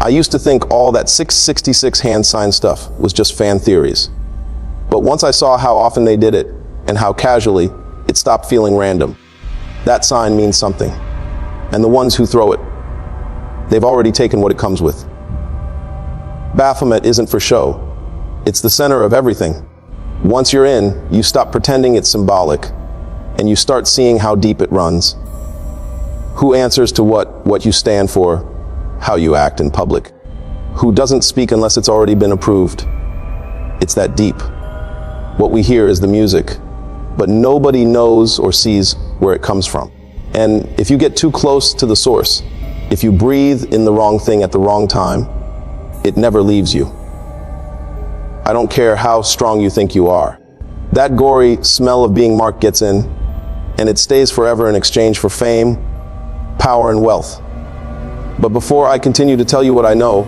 I used to think all that 666 hand sign stuff was just fan theories. But once I saw how often they did it and how casually, it stopped feeling random. That sign means something. And the ones who throw it, they've already taken what it comes with. Baphomet isn't for show. It's the center of everything. Once you're in, you stop pretending it's symbolic, and you start seeing how deep it runs. Who answers to what you stand for, how you act in public. Who doesn't speak unless it's already been approved. It's that deep. What we hear is the music, but nobody knows or sees where it comes from. And if you get too close to the source, if you breathe in the wrong thing at the wrong time, it never leaves you. I don't care how strong you think you are. That gory smell of being marked gets in, and it stays forever in exchange for fame, power, and wealth. But before I continue to tell you what I know,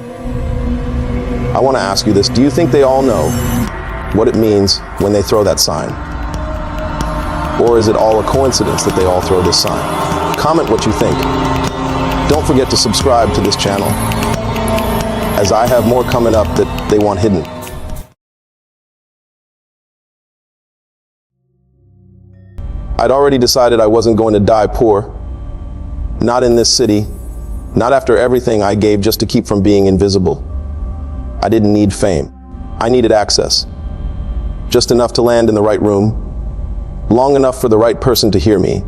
I want to ask you this. Do you think they all know what it means when they throw that sign? Or is it all a coincidence that they all throw this sign? Comment what you think. Don't forget to subscribe to this channel, as I have more coming up that they want hidden. I'd already decided I wasn't going to die poor. Not in this city. Not after everything I gave just to keep from being invisible. I didn't need fame. I needed access. Just enough to land in the right room, long enough for the right person to hear me,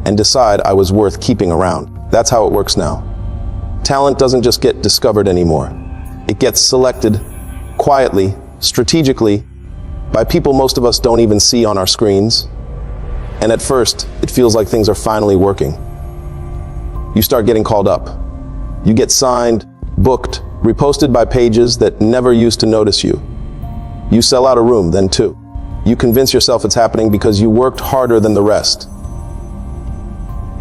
and decide I was worth keeping around. That's how it works now. Talent doesn't just get discovered anymore. It gets selected, quietly, strategically, by people most of us don't even see on our screens. And at first, it feels like things are finally working. You start getting called up. You get signed, booked, reposted by pages that never used to notice you. You sell out a room then too. You convince yourself it's happening because you worked harder than the rest.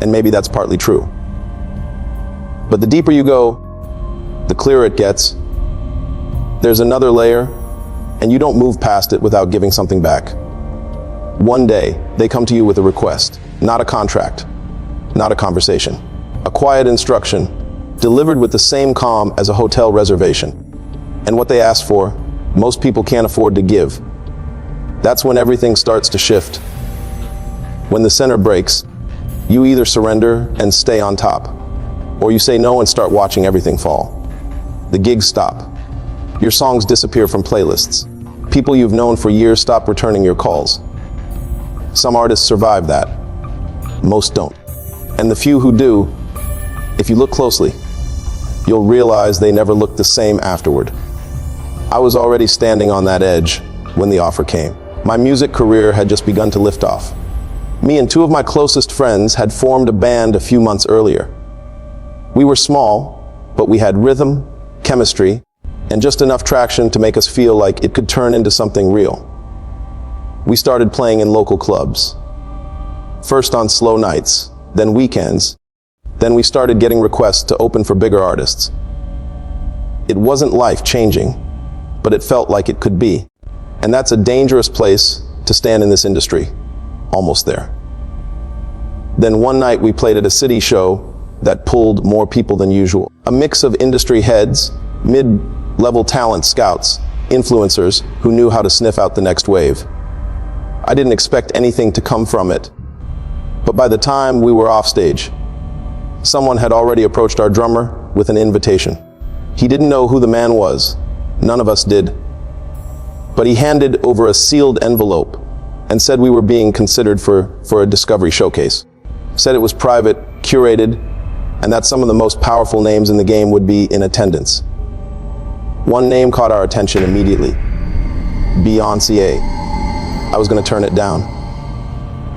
And maybe that's partly true. But the deeper you go, the clearer it gets. There's another layer, and you don't move past it without giving something back. One day, they come to you with a request, not a contract, not a conversation. A quiet instruction, delivered with the same calm as a hotel reservation. And what they ask for, most people can't afford to give. That's when everything starts to shift. When the center breaks, you either surrender and stay on top, or you say no and start watching everything fall. The gigs stop. Your songs disappear from playlists. People you've known for years stop returning your calls. Some artists survive that. Most don't. And the few who do, if you look closely, you'll realize they never looked the same afterward. I was already standing on that edge when the offer came. My music career had just begun to lift off. Me and two of my closest friends had formed a band a few months earlier. We were small, but we had rhythm, chemistry, and just enough traction to make us feel like it could turn into something real. We started playing in local clubs. First on slow nights, then weekends. Then we started getting requests to open for bigger artists. It wasn't life-changing, but it felt like it could be. And that's a dangerous place to stand in this industry. Almost there. Then one night we played at a city show that pulled more people than usual. A mix of industry heads, mid-level talent scouts, influencers who knew how to sniff out the next wave. I didn't expect anything to come from it. But by the time we were off stage, someone had already approached our drummer with an invitation. He didn't know who the man was. None of us did. But he handed over a sealed envelope and said we were being considered for a discovery showcase. Said it was private, curated, and that some of the most powerful names in the game would be in attendance. One name caught our attention immediately. Beyonce. I was going to turn it down.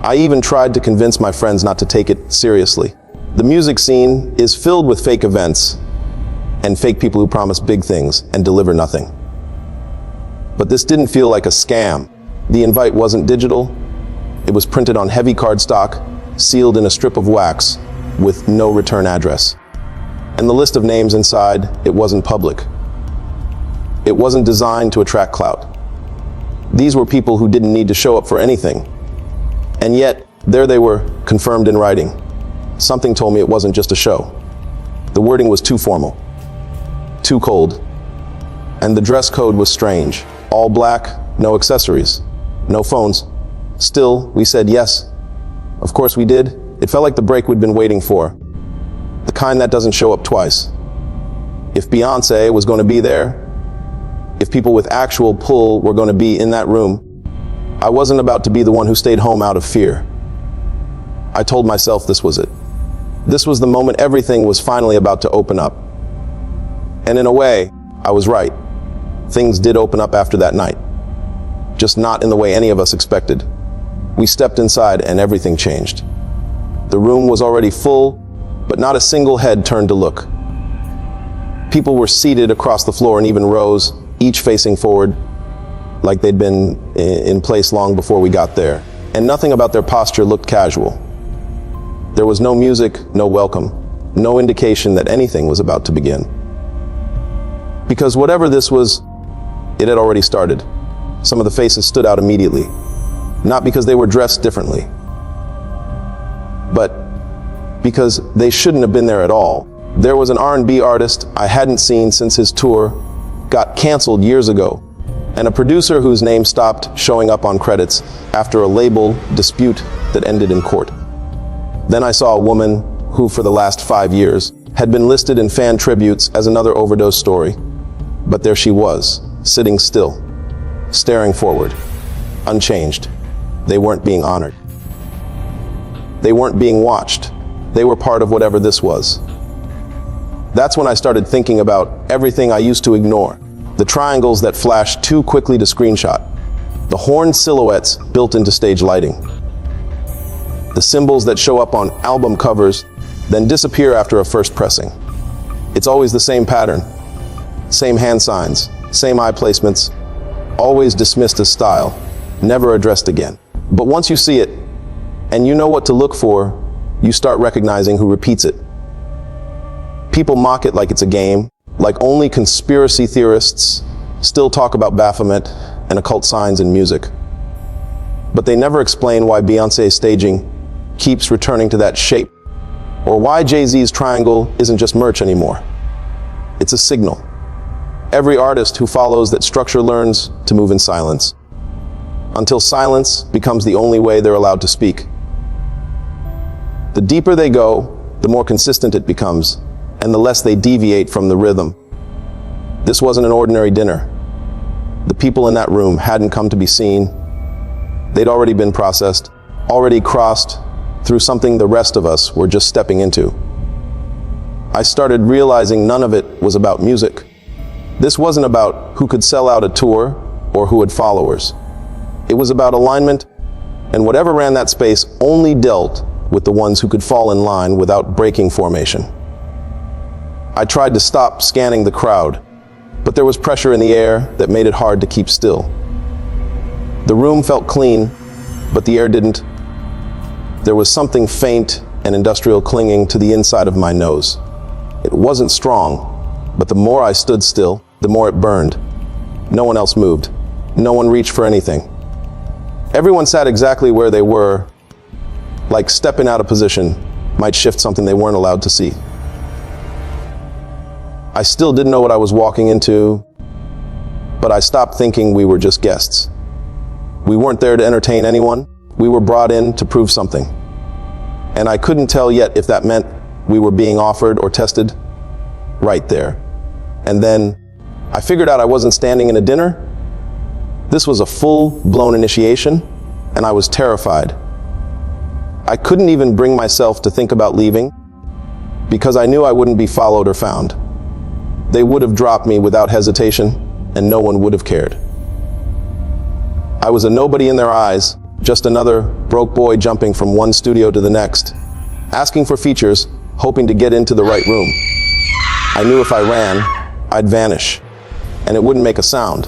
I even tried to convince my friends not to take it seriously. The music scene is filled with fake events and fake people who promise big things and deliver nothing. But this didn't feel like a scam. The invite wasn't digital. It was printed on heavy cardstock, sealed in a strip of wax with no return address. And the list of names inside, it wasn't public. It wasn't designed to attract clout. These were people who didn't need to show up for anything. And yet, there they were, confirmed in writing. Something told me it wasn't just a show. The wording was too formal. too cold. And the dress code was strange. All black, no accessories, no phones. Still, we said yes. Of course we did. It felt like the break we'd been waiting for. The kind that doesn't show up twice. If Beyonce was going to be there, if people with actual pull were going to be in that room, I wasn't about to be the one who stayed home out of fear. I told myself this was it. This was the moment everything was finally about to open up. And in a way, I was right. Things did open up after that night. Just not in the way any of us expected. We stepped inside and everything changed. The room was already full, but not a single head turned to look. People were seated across the floor in even rows, each facing forward, like they'd been in place long before we got there. And nothing about their posture looked casual. There was no music, no welcome, no indication that anything was about to begin. Because whatever this was, it had already started. Some of the faces stood out immediately, not because they were dressed differently, but because they shouldn't have been there at all. There was an R&B artist I hadn't seen since his tour got canceled years ago, and a producer whose name stopped showing up on credits after a label dispute that ended in court. Then I saw a woman who, for the last 5 years, had been listed in fan tributes as another overdose story. But there she was, sitting still, staring forward, unchanged. They weren't being honored. They weren't being watched. They were part of whatever this was. That's when I started thinking about everything I used to ignore. The triangles that flashed too quickly to screenshot. The horned silhouettes built into stage lighting. The symbols that show up on album covers, then disappear after a first pressing. It's always the same pattern. Same hand signs, same eye placements, always dismissed as style, never addressed again. But once you see it, and you know what to look for, you start recognizing who repeats it. People mock it like it's a game, like only conspiracy theorists still talk about Baphomet and occult signs in music. But they never explain why Beyonce's staging keeps returning to that shape, or why Jay-Z's triangle isn't just merch anymore. It's a signal. Every artist who follows that structure learns to move in silence, until silence becomes the only way they're allowed to speak. The deeper they go, the more consistent it becomes, and the less they deviate from the rhythm. This wasn't an ordinary dinner. The people in that room hadn't come to be seen. They'd already been processed, already crossed through something the rest of us were just stepping into. I started realizing none of it was about music. This wasn't about who could sell out a tour or who had followers. It was about alignment, and whatever ran that space only dealt with the ones who could fall in line without breaking formation. I tried to stop scanning the crowd, but there was pressure in the air that made it hard to keep still. The room felt clean, but the air didn't. There was something faint and industrial clinging to the inside of my nose. It wasn't strong, but the more I stood still, the more it burned. No one else moved. No one reached for anything. Everyone sat exactly where they were, like stepping out of position might shift something they weren't allowed to see. I still didn't know what I was walking into, but I stopped thinking we were just guests. We weren't there to entertain anyone. We were brought in to prove something. And I couldn't tell yet if that meant we were being offered or tested right there. And then I figured out I wasn't standing in a dinner. This was a full-blown initiation, and I was terrified. I couldn't even bring myself to think about leaving because I knew I wouldn't be followed or found. They would have dropped me without hesitation, and no one would have cared. I was a nobody in their eyes, just another broke boy jumping from one studio to the next, asking for features, hoping to get into the right room. I knew if I ran, I'd vanish, and it wouldn't make a sound.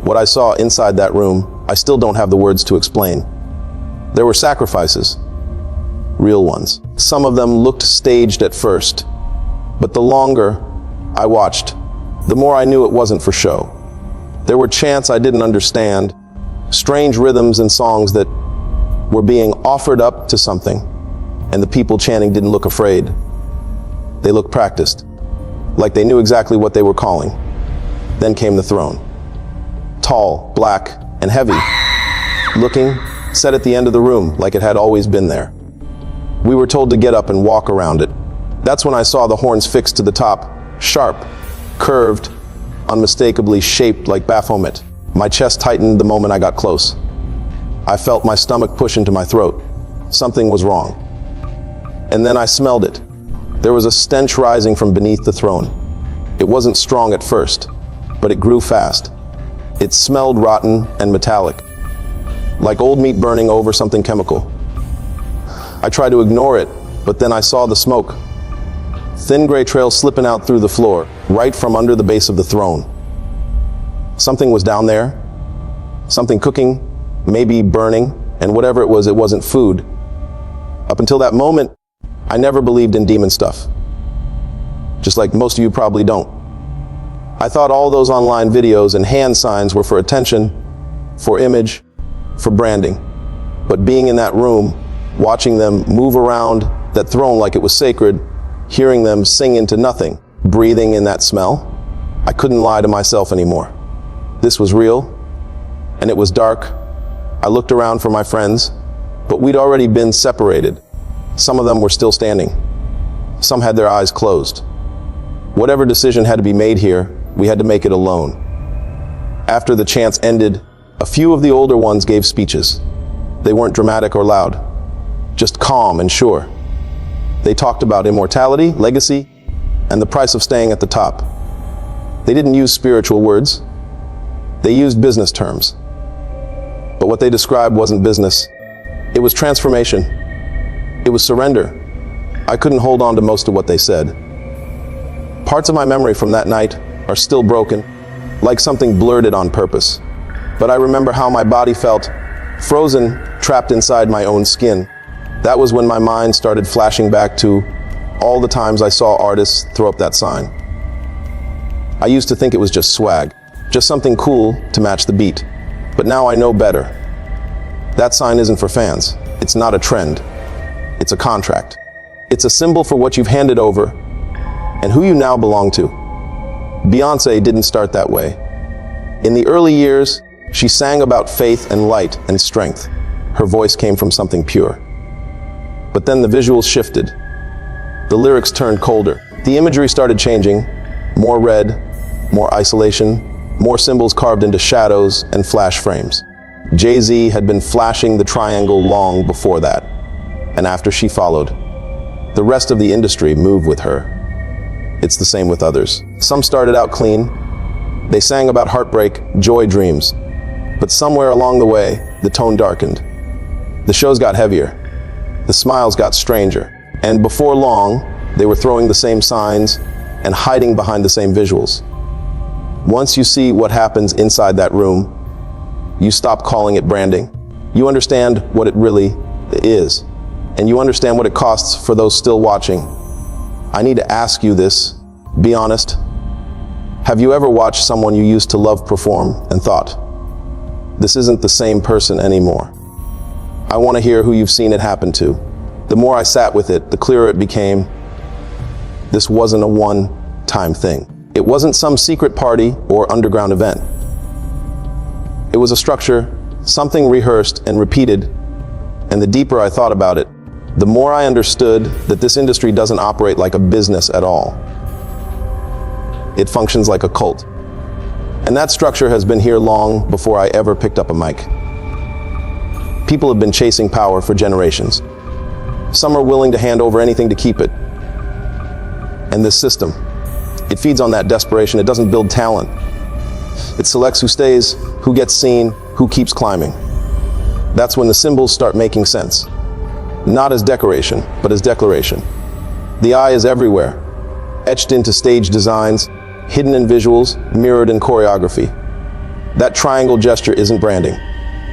What I saw inside that room, I still don't have the words to explain. There were sacrifices, real ones. Some of them looked staged at first, but the longer I watched, the more I knew it wasn't for show. There were chants I didn't understand, strange rhythms and songs that were being offered up to something, and the people chanting didn't look afraid. They looked practiced, like they knew exactly what they were calling. Then came the throne. Tall, black, and heavy, looking, set at the end of the room like it had always been there. We were told to get up and walk around it. That's when I saw the horns fixed to the top, sharp, curved, unmistakably shaped like Baphomet. My chest tightened the moment I got close. I felt my stomach push into my throat. Something was wrong. And then I smelled it. There was a stench rising from beneath the throne. It wasn't strong at first, but it grew fast. It smelled rotten and metallic, like old meat burning over something chemical. I tried to ignore it, but then I saw the smoke. Thin gray trails slipping out through the floor, right from under the base of the throne. Something was down there. Something cooking, maybe burning, and whatever it wasn't food. Up until that moment, I never believed in demon stuff. Just like most of you probably don't. I thought all those online videos and hand signs were for attention, for image, for branding. But being in that room, watching them move around that throne like it was sacred, hearing them sing into nothing, breathing in that smell, I couldn't lie to myself anymore. This was real, and it was dark. I looked around for my friends, but we'd already been separated. Some of them were still standing. Some had their eyes closed. Whatever decision had to be made here, we had to make it alone. After the chants ended, a few of the older ones gave speeches. They weren't dramatic or loud, just calm and sure. They talked about immortality, legacy, and the price of staying at the top. They didn't use spiritual words. They used business terms. But what they described wasn't business. It was transformation. It was surrender. I couldn't hold on to most of what they said. Parts of my memory from that night are still broken, like something blurred it on purpose. But I remember how my body felt, frozen, trapped inside my own skin. That was when my mind started flashing back to all the times I saw artists throw up that sign. I used to think it was just swag, just something cool to match the beat. But now I know better. That sign isn't for fans. It's not a trend. It's a contract. It's a symbol for what you've handed over and who you now belong to. Beyonce didn't start that way. In the early years, she sang about faith and light and strength. Her voice came from something pure. But then the visuals shifted. The lyrics turned colder. The imagery started changing. More red, more isolation, more symbols carved into shadows and flash frames. Jay-Z had been flashing the triangle long before that. And after she followed, the rest of the industry moved with her. It's the same with others. Some started out clean. They sang about heartbreak, joy, dreams. But somewhere along the way, the tone darkened. The shows got heavier. The smiles got stranger. And before long, they were throwing the same signs and hiding behind the same visuals. Once you see what happens inside that room, you stop calling it branding. You understand what it really is. And you understand what it costs for those still watching. I need to ask you this, be honest. Have you ever watched someone you used to love perform and thought, this isn't the same person anymore? I want to hear who you've seen it happen to. The more I sat with it, the clearer it became. This wasn't a one-time thing. It wasn't some secret party or underground event. It was a structure, something rehearsed and repeated, and the deeper I thought about it, the more I understood that this industry doesn't operate like a business at all. It functions like a cult. And that structure has been here long before I ever picked up a mic. People have been chasing power for generations. Some are willing to hand over anything to keep it. And this system, it feeds on that desperation. It doesn't build talent. It selects who stays, who gets seen, who keeps climbing. That's when the symbols start making sense. Not as decoration, but as declaration. The eye is everywhere, etched into stage designs, hidden in visuals, mirrored in choreography. That triangle gesture isn't branding.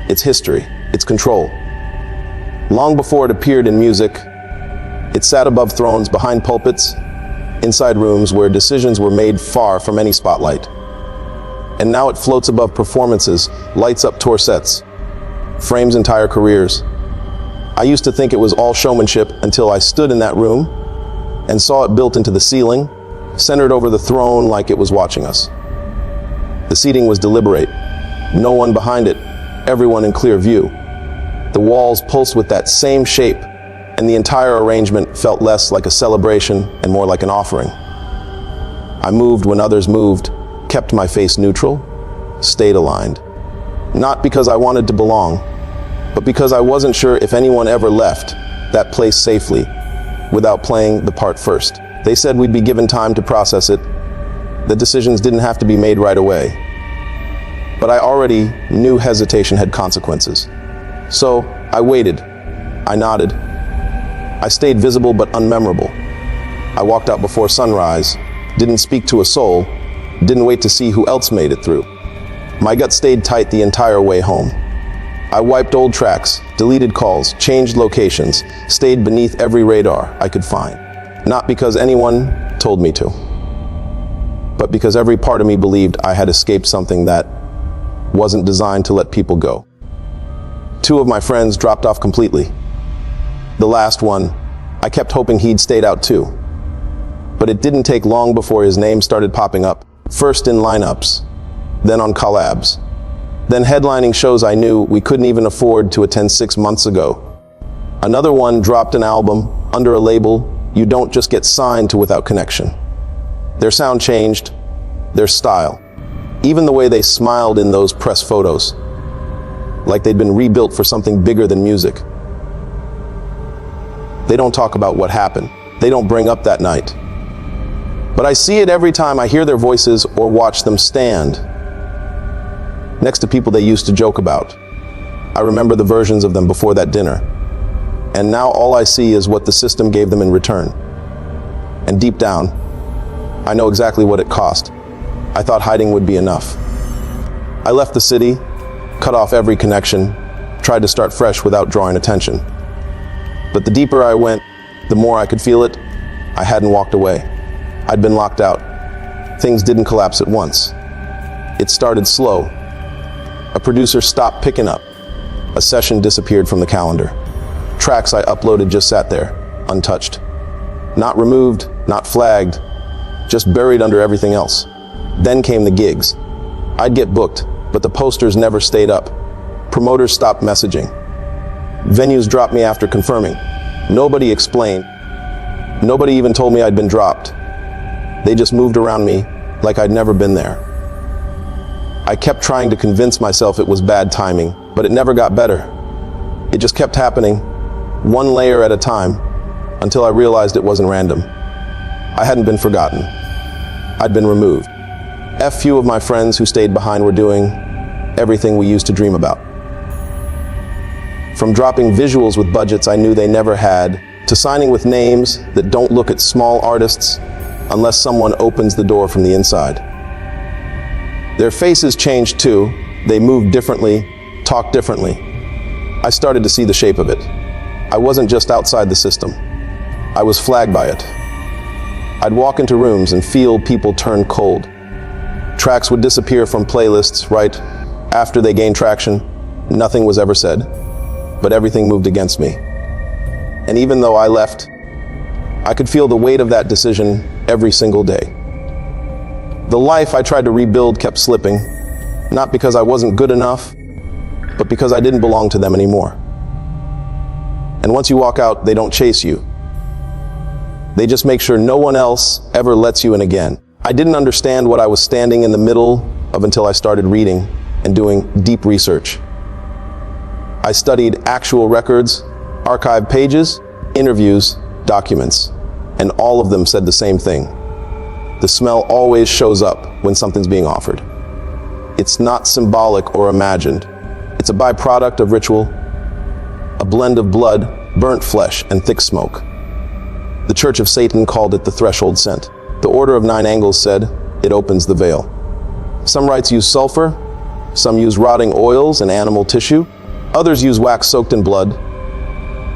It's history. It's control. Long before it appeared in music, it sat above thrones, behind pulpits, inside rooms where decisions were made far from any spotlight. And now it floats above performances, lights up tour sets, frames entire careers. I used to think it was all showmanship until I stood in that room and saw it built into the ceiling, centered over the throne like it was watching us. The seating was deliberate. No one behind it, everyone in clear view. The walls pulsed with that same shape, and the entire arrangement felt less like a celebration and more like an offering. I moved when others moved, kept my face neutral, stayed aligned. Not because I wanted to belong, but because I wasn't sure if anyone ever left that place safely without playing the part first. They said we'd be given time to process it. The decisions didn't have to be made right away. But I already knew hesitation had consequences. So I waited. I nodded. I stayed visible but unmemorable. I walked out before sunrise, didn't speak to a soul, didn't wait to see who else made it through. My gut stayed tight the entire way home. I wiped old tracks, deleted calls, changed locations, stayed beneath every radar I could find. Not because anyone told me to, but because every part of me believed I had escaped something that wasn't designed to let people go. 2 of my friends dropped off completely. The last one, I kept hoping he'd stayed out too. But it didn't take long before his name started popping up, first in lineups, then on collabs, then headlining shows I knew we couldn't even afford to attend 6 months ago. Another one dropped an album under a label you don't just get signed to without connection. Their sound changed, their style, even the way they smiled in those press photos, like they'd been rebuilt for something bigger than music. They don't talk about what happened. They don't bring up that night. But I see it every time I hear their voices or watch them stand next to people they used to joke about. I remember the versions of them before that dinner. And now all I see is what the system gave them in return. And deep down, I know exactly what it cost. I thought hiding would be enough. I left the city, cut off every connection, tried to start fresh without drawing attention. But the deeper I went, the more I could feel it. I hadn't walked away. I'd been locked out. Things didn't collapse at once. It started slow. A producer stopped picking up. A session disappeared from the calendar. Tracks I uploaded just sat there, untouched. Not removed, not flagged, just buried under everything else. Then came the gigs. I'd get booked, but the posters never stayed up. Promoters stopped messaging. Venues dropped me after confirming. Nobody explained. Nobody even told me I'd been dropped. They just moved around me like I'd never been there. I kept trying to convince myself it was bad timing, but it never got better. It just kept happening, one layer at a time, until I realized it wasn't random. I hadn't been forgotten. I'd been removed. Few of my friends who stayed behind were doing everything we used to dream about. From dropping visuals with budgets I knew they never had, to signing with names that don't look at small artists unless someone opens the door from the inside. Their faces changed too. They moved differently, talked differently. I started to see the shape of it. I wasn't just outside the system. I was flagged by it. I'd walk into rooms and feel people turn cold. Tracks would disappear from playlists right after they gained traction. Nothing was ever said, but everything moved against me. And even though I left, I could feel the weight of that decision every single day. The life I tried to rebuild kept slipping, not because I wasn't good enough, but because I didn't belong to them anymore. And once you walk out, they don't chase you. They just make sure no one else ever lets you in again. I didn't understand what I was standing in the middle of until I started reading and doing deep research. I studied actual records, archived pages, interviews, documents, and all of them said the same thing. The smell always shows up when something's being offered. It's not symbolic or imagined. It's a byproduct of ritual, a blend of blood, burnt flesh, and thick smoke. The Church of Satan called it the threshold scent. The Order of Nine Angles said it opens the veil. Some rites use sulfur, some use rotting oils and animal tissue, others use wax soaked in blood.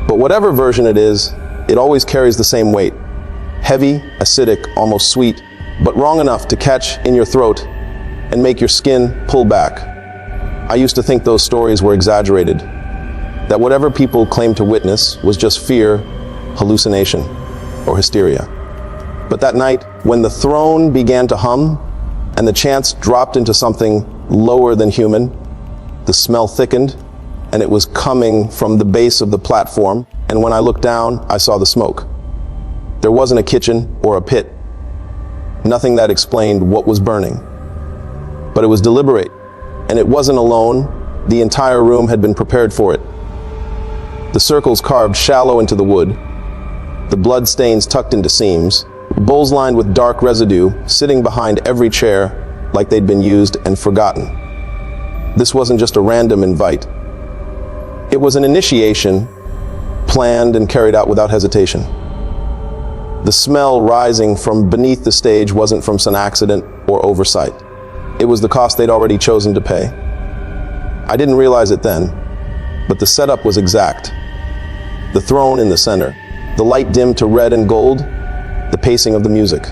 But whatever version it is, it always carries the same weight. Heavy, acidic, almost sweet, but wrong enough to catch in your throat and make your skin pull back. I used to think those stories were exaggerated, that whatever people claimed to witness was just fear, hallucination, or hysteria. But that night, when the throne began to hum and the chants dropped into something lower than human, the smell thickened and it was coming from the base of the platform. And when I looked down, I saw the smoke. There wasn't a kitchen or a pit. Nothing that explained what was burning. But it was deliberate, and it wasn't alone. The entire room had been prepared for it. The circles carved shallow into the wood, the blood stains tucked into seams, bowls lined with dark residue sitting behind every chair like they'd been used and forgotten. This wasn't just a random invite. It was an initiation, planned and carried out without hesitation. The smell rising from beneath the stage wasn't from some accident or oversight. It was the cost they'd already chosen to pay. I didn't realize it then, but the setup was exact. The throne in the center, the light dimmed to red and gold, the pacing of the music.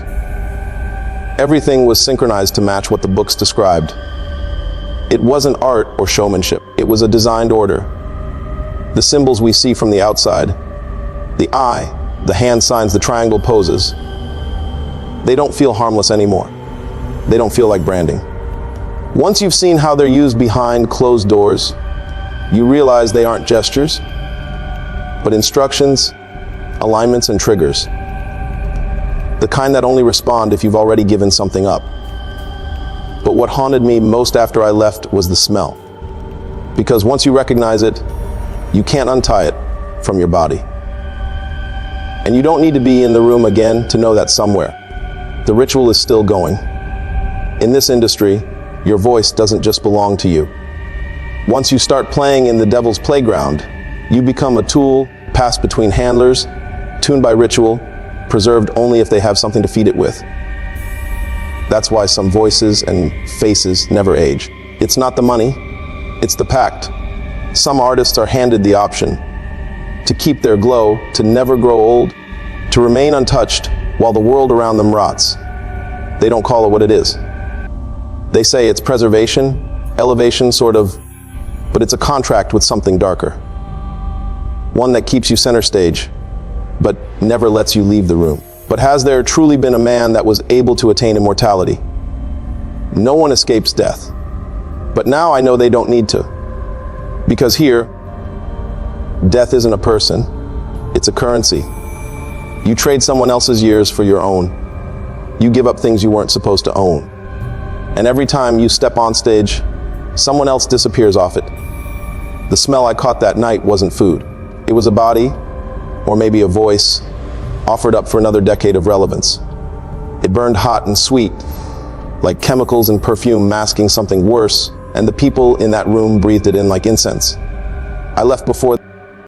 Everything was synchronized to match what the books described. It wasn't art or showmanship. It was a designed order. The symbols we see from the outside, the eye, the hand signs, the triangle poses, they don't feel harmless anymore. They don't feel like branding. Once you've seen how they're used behind closed doors, you realize they aren't gestures, but instructions, alignments, and triggers. The kind that only respond if you've already given something up. But what haunted me most after I left was the smell. Because once you recognize it, you can't untie it from your body. And you don't need to be in the room again to know that somewhere, the ritual is still going. In this industry, your voice doesn't just belong to you. Once you start playing in the devil's playground, you become a tool passed between handlers, tuned by ritual, preserved only if they have something to feed it with. That's why some voices and faces never age. It's not the money, it's the pact. Some artists are handed the option to keep their glow, to never grow old, to remain untouched while the world around them rots. They don't call it what it is. They say it's preservation, elevation, sort of, but it's a contract with something darker. One that keeps you center stage, but never lets you leave the room. But has there truly been a man that was able to attain immortality? No one escapes death. But now I know they don't need to. Because here, death isn't a person, it's a currency. You trade someone else's years for your own. You give up things you weren't supposed to own. And every time you step on stage, someone else disappears off it. The smell I caught that night wasn't food. It was a body, or maybe a voice, offered up for another decade of relevance. It burned hot and sweet, like chemicals and perfume masking something worse, and the people in that room breathed it in like incense. I left before